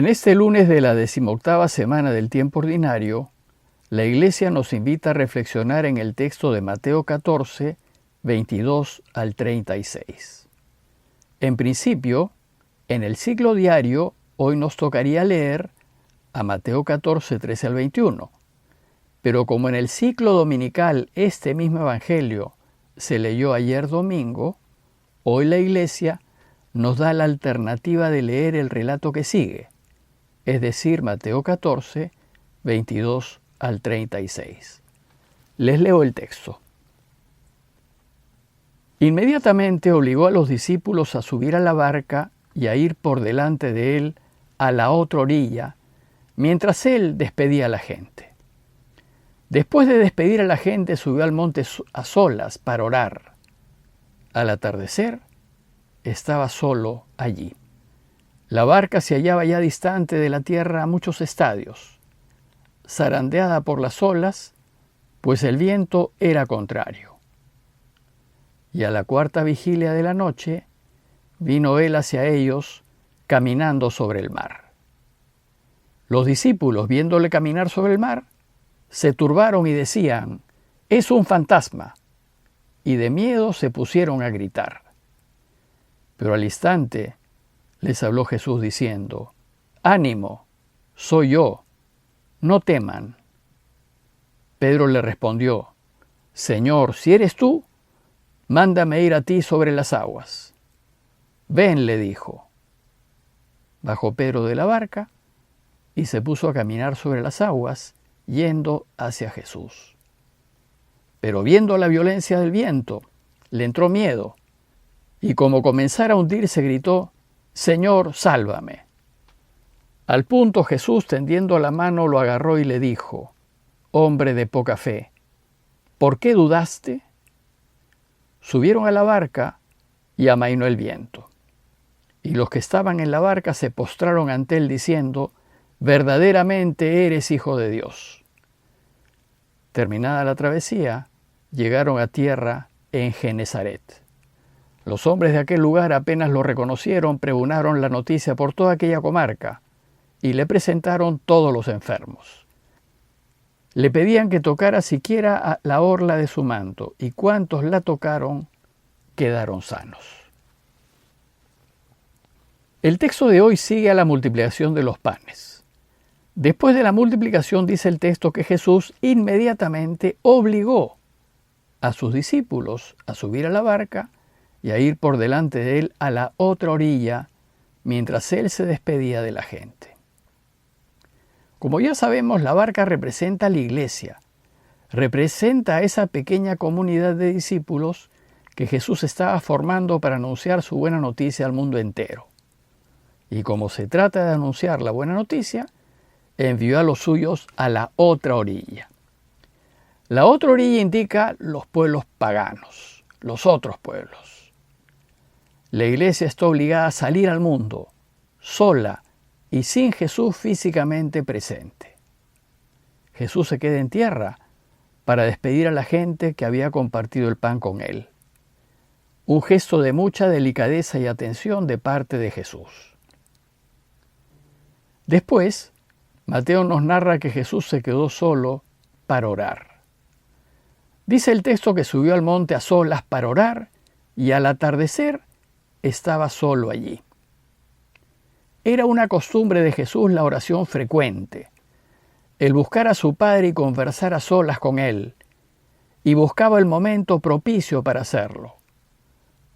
En este lunes de la 18ª semana del tiempo ordinario, la Iglesia nos invita a reflexionar en el texto de Mateo 14, 22 al 36. En principio, en el ciclo diario, hoy nos tocaría leer a Mateo 14, 13 al 21. Pero como en el ciclo dominical este mismo Evangelio se leyó ayer domingo, hoy la Iglesia nos da la alternativa de leer el relato que sigue, es decir, Mateo 14, 22 al 36. Les leo el texto. Inmediatamente obligó a los discípulos a subir a la barca y a ir por delante de él a la otra orilla, mientras él despedía a la gente. Después de despedir a la gente, subió al monte a solas para orar. Al atardecer, estaba solo allí. La barca se hallaba ya distante de la tierra a muchos estadios, zarandeada por las olas, pues el viento era contrario. Y a la cuarta vigilia de la noche, vino él hacia ellos, caminando sobre el mar. Los discípulos, viéndole caminar sobre el mar, se turbaron y decían: «Es un fantasma», y de miedo se pusieron a gritar. Pero al instante les habló Jesús diciendo: «Ánimo, soy yo, no teman». Pedro le respondió: «Señor, si eres tú, mándame ir a ti sobre las aguas». «Ven», le dijo. Bajó Pedro de la barca y se puso a caminar sobre las aguas, yendo hacia Jesús. Pero viendo la violencia del viento, le entró miedo, y como comenzara a hundirse, gritó: «Señor, sálvame». Al punto Jesús, tendiendo la mano, lo agarró y le dijo: «Hombre de poca fe, ¿por qué dudaste?». Subieron a la barca y amainó el viento. Y los que estaban en la barca se postraron ante él diciendo: «Verdaderamente eres Hijo de Dios». Terminada la travesía, llegaron a tierra en Genesaret. Los hombres de aquel lugar apenas lo reconocieron, pregonaron la noticia por toda aquella comarca y le presentaron todos los enfermos. Le pedían que tocara siquiera la orla de su manto, y cuantos la tocaron quedaron sanos. El texto de hoy sigue a la multiplicación de los panes. Después de la multiplicación, dice el texto que Jesús inmediatamente obligó a sus discípulos a subir a la barca y a ir por delante de él a la otra orilla, mientras él se despedía de la gente. Como ya sabemos, la barca representa a la Iglesia, representa a esa pequeña comunidad de discípulos que Jesús estaba formando para anunciar su buena noticia al mundo entero. Y como se trata de anunciar la buena noticia, envió a los suyos a la otra orilla. La otra orilla indica los pueblos paganos, los otros pueblos. La Iglesia está obligada a salir al mundo, sola y sin Jesús físicamente presente. Jesús se queda en tierra para despedir a la gente que había compartido el pan con él. Un gesto de mucha delicadeza y atención de parte de Jesús. Después, Mateo nos narra que Jesús se quedó solo para orar. Dice el texto que subió al monte a solas para orar y al atardecer estaba solo allí. Era una costumbre de Jesús la oración frecuente, el buscar a su Padre y conversar a solas con Él, y buscaba el momento propicio para hacerlo.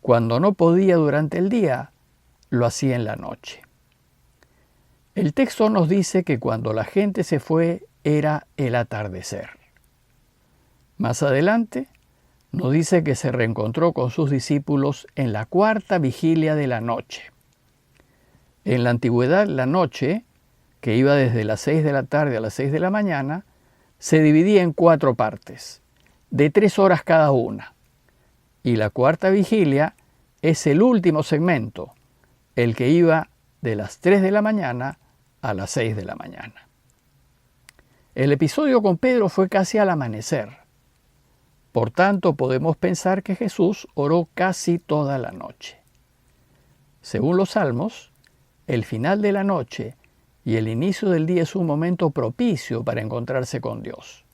Cuando no podía durante el día, lo hacía en la noche. El texto nos dice que cuando la gente se fue era el atardecer. Más adelante nos dice que se reencontró con sus discípulos en la cuarta vigilia de la noche. En la antigüedad, la noche, que iba desde las 6 de la tarde a las 6 de la mañana, se dividía en 4 partes, de 3 horas cada una. Y la cuarta vigilia es el último segmento, el que iba de las 3 de la mañana a las 6 de la mañana. El episodio con Pedro fue casi al amanecer. Por tanto, podemos pensar que Jesús oró casi toda la noche. Según los Salmos, el final de la noche y el inicio del día es un momento propicio para encontrarse con Dios.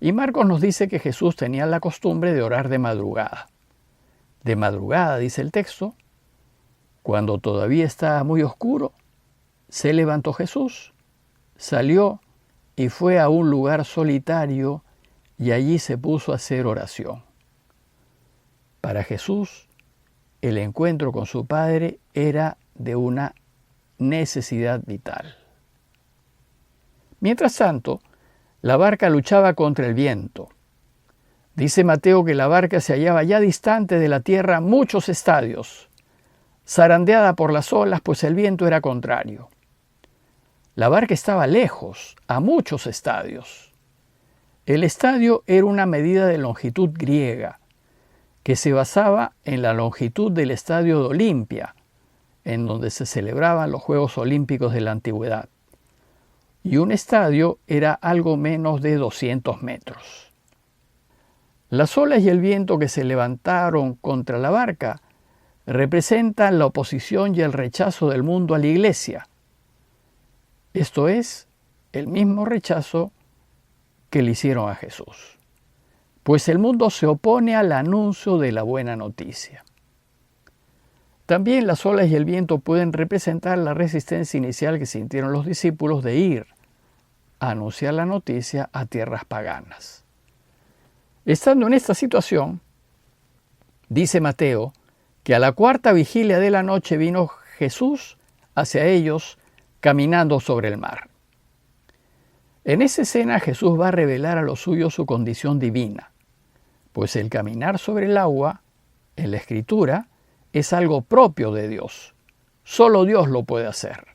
Y Marcos nos dice que Jesús tenía la costumbre de orar de madrugada. De madrugada, dice el texto, cuando todavía estaba muy oscuro, se levantó Jesús, salió y fue a un lugar solitario y allí se puso a hacer oración. Para Jesús, el encuentro con su Padre era de una necesidad vital. Mientras tanto, la barca luchaba contra el viento. Dice Mateo que la barca se hallaba ya distante de la tierra muchos estadios, zarandeada por las olas, pues el viento era contrario. La barca estaba lejos, a muchos estadios. El estadio era una medida de longitud griega, que se basaba en la longitud del estadio de Olimpia, en donde se celebraban los Juegos Olímpicos de la Antigüedad. Y un estadio era algo menos de 200 metros. Las olas y el viento que se levantaron contra la barca representan la oposición y el rechazo del mundo a la Iglesia. Esto es, el mismo rechazo que le hicieron a Jesús. Pues el mundo se opone al anuncio de la buena noticia. También las olas y el viento pueden representar la resistencia inicial que sintieron los discípulos de ir a anunciar la noticia a tierras paganas. Estando en esta situación, dice Mateo, que a la cuarta vigilia de la noche vino Jesús hacia ellos caminando sobre el mar. En esa escena Jesús va a revelar a los suyos su condición divina, pues el caminar sobre el agua, en la Escritura, es algo propio de Dios. Solo Dios lo puede hacer.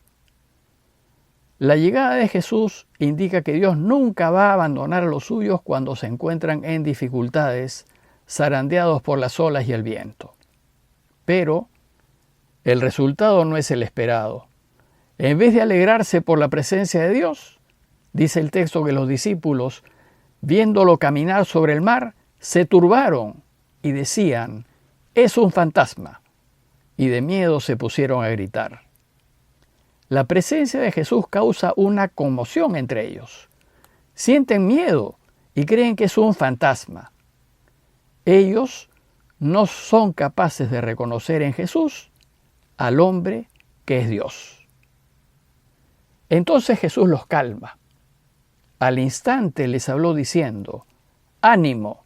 La llegada de Jesús indica que Dios nunca va a abandonar a los suyos cuando se encuentran en dificultades, zarandeados por las olas y el viento. Pero el resultado no es el esperado. En vez de alegrarse por la presencia de Dios, dice el texto que los discípulos, viéndolo caminar sobre el mar, se turbaron y decían, «Es un fantasma», y de miedo se pusieron a gritar. La presencia de Jesús causa una conmoción entre ellos. Sienten miedo y creen que es un fantasma. Ellos no son capaces de reconocer en Jesús al hombre que es Dios. Entonces Jesús los calma. Al instante les habló diciendo, «Ánimo,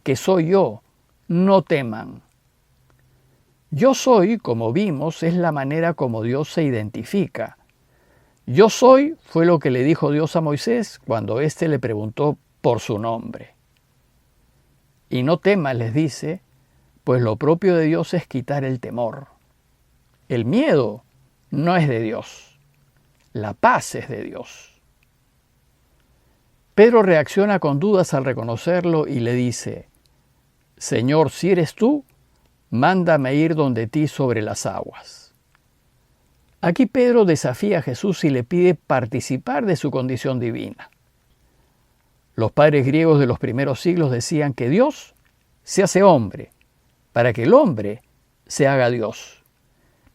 que soy yo, no teman». Yo soy, como vimos, es la manera como Dios se identifica. Yo soy fue lo que le dijo Dios a Moisés cuando éste le preguntó por su nombre. Y no temas, les dice, pues lo propio de Dios es quitar el temor. El miedo no es de Dios. La paz es de Dios. Pedro reacciona con dudas al reconocerlo y le dice, «Señor, si eres tú, mándame ir donde ti sobre las aguas». Aquí Pedro desafía a Jesús y le pide participar de su condición divina. Los padres griegos de los primeros siglos decían que Dios se hace hombre, para que el hombre se haga Dios.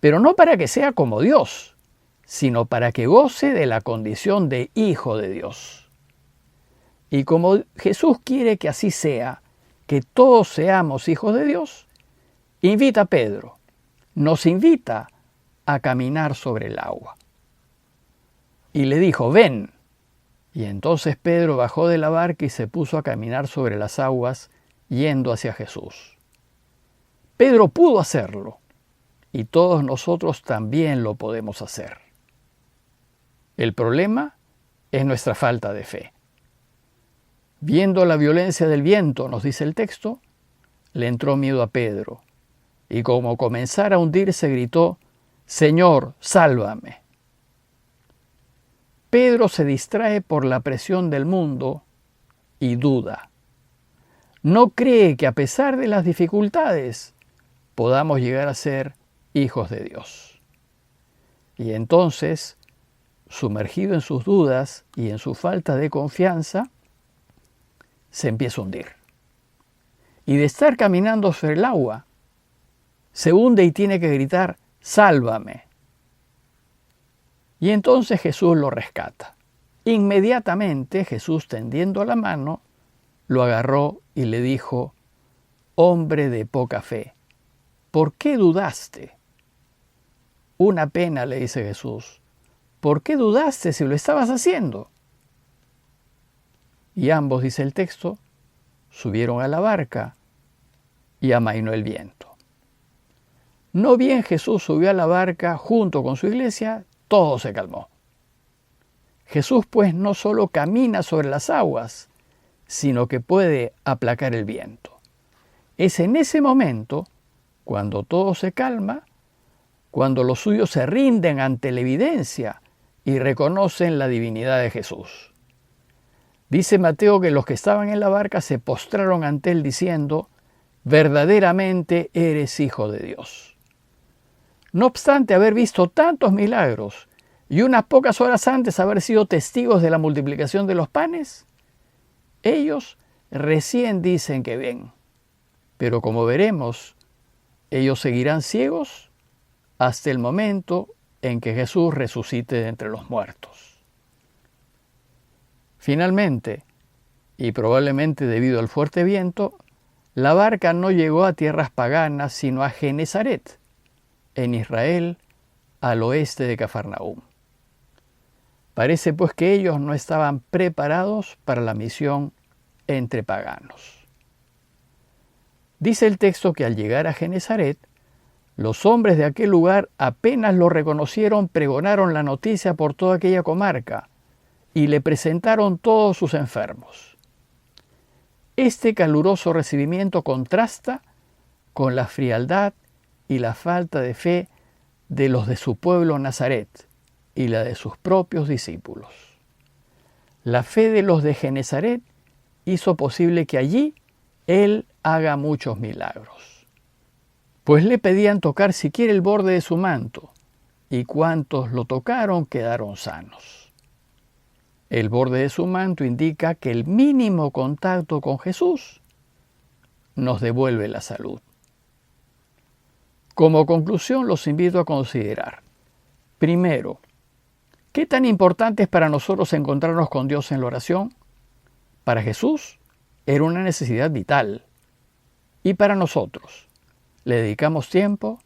Pero no para que sea como Dios, sino para que goce de la condición de hijo de Dios. Y como Jesús quiere que así sea, que todos seamos hijos de Dios, invita a Pedro, nos invita a caminar sobre el agua. Y le dijo, «Ven». Y entonces Pedro bajó de la barca y se puso a caminar sobre las aguas, yendo hacia Jesús. Pedro pudo hacerlo, y todos nosotros también lo podemos hacer. El problema es nuestra falta de fe. Viendo la violencia del viento, nos dice el texto, le entró miedo a Pedro, y como comenzara a hundirse gritó, «Señor, sálvame». Pedro se distrae por la presión del mundo y duda. No cree que a pesar de las dificultades podamos llegar a ser hijos de Dios. Y entonces, sumergido en sus dudas y en su falta de confianza, se empieza a hundir. Y de estar caminando sobre el agua, se hunde y tiene que gritar, «Sálvame». Y entonces Jesús lo rescata. Inmediatamente Jesús, tendiendo la mano, lo agarró y le dijo: «Hombre de poca fe, ¿por qué dudaste?» «Una pena», le dice Jesús. «¿Por qué dudaste si lo estabas haciendo?» Y ambos, dice el texto, subieron a la barca y amainó el viento. No bien Jesús subió a la barca junto con su iglesia, todo se calmó. Jesús, pues, no solo camina sobre las aguas, sino que puede aplacar el viento. Es en ese momento, cuando todo se calma, cuando los suyos se rinden ante la evidencia y reconocen la divinidad de Jesús. Dice Mateo que los que estaban en la barca se postraron ante él diciendo: «Verdaderamente eres Hijo de Dios». No obstante haber visto tantos milagros y unas pocas horas antes haber sido testigos de la multiplicación de los panes, ellos recién dicen que ven. Pero como veremos, ellos seguirán ciegos hasta el momento en que Jesús resucite de entre los muertos. Finalmente, y probablemente debido al fuerte viento, la barca no llegó a tierras paganas, sino a Genesaret, en Israel, al oeste de Cafarnaúm. Parece pues que ellos no estaban preparados para la misión entre paganos. Dice el texto que al llegar a Genesaret, los hombres de aquel lugar apenas lo reconocieron, pregonaron la noticia por toda aquella comarca y le presentaron todos sus enfermos. Este caluroso recibimiento contrasta con la frialdad y la falta de fe de los de su pueblo Nazaret y la de sus propios discípulos. La fe de los de Genesaret hizo posible que allí él haga muchos milagros. Pues le pedían tocar siquiera el borde de su manto, y cuantos lo tocaron quedaron sanos. El borde de su manto indica que el mínimo contacto con Jesús nos devuelve la salud. Como conclusión, los invito a considerar: primero, ¿qué tan importante es para nosotros encontrarnos con Dios en la oración? Para Jesús era una necesidad vital. ¿Y para nosotros? ¿Le dedicamos tiempo?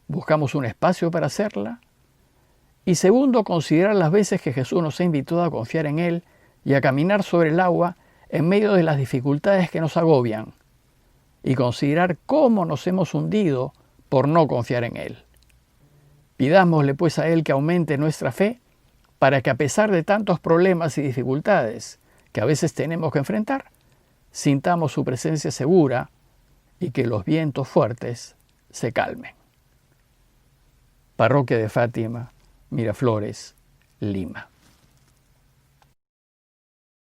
¿Buscamos un espacio para hacerla? Y segundo, considerar las veces que Jesús nos ha invitado a confiar en Él y a caminar sobre el agua en medio de las dificultades que nos agobian, y considerar cómo nos hemos hundido por no confiar en Él. Pidámosle pues a Él que aumente nuestra fe para que, a pesar de tantos problemas y dificultades que a veces tenemos que enfrentar, sintamos su presencia segura y que los vientos fuertes se calmen. Parroquia de Fátima, Miraflores, Lima.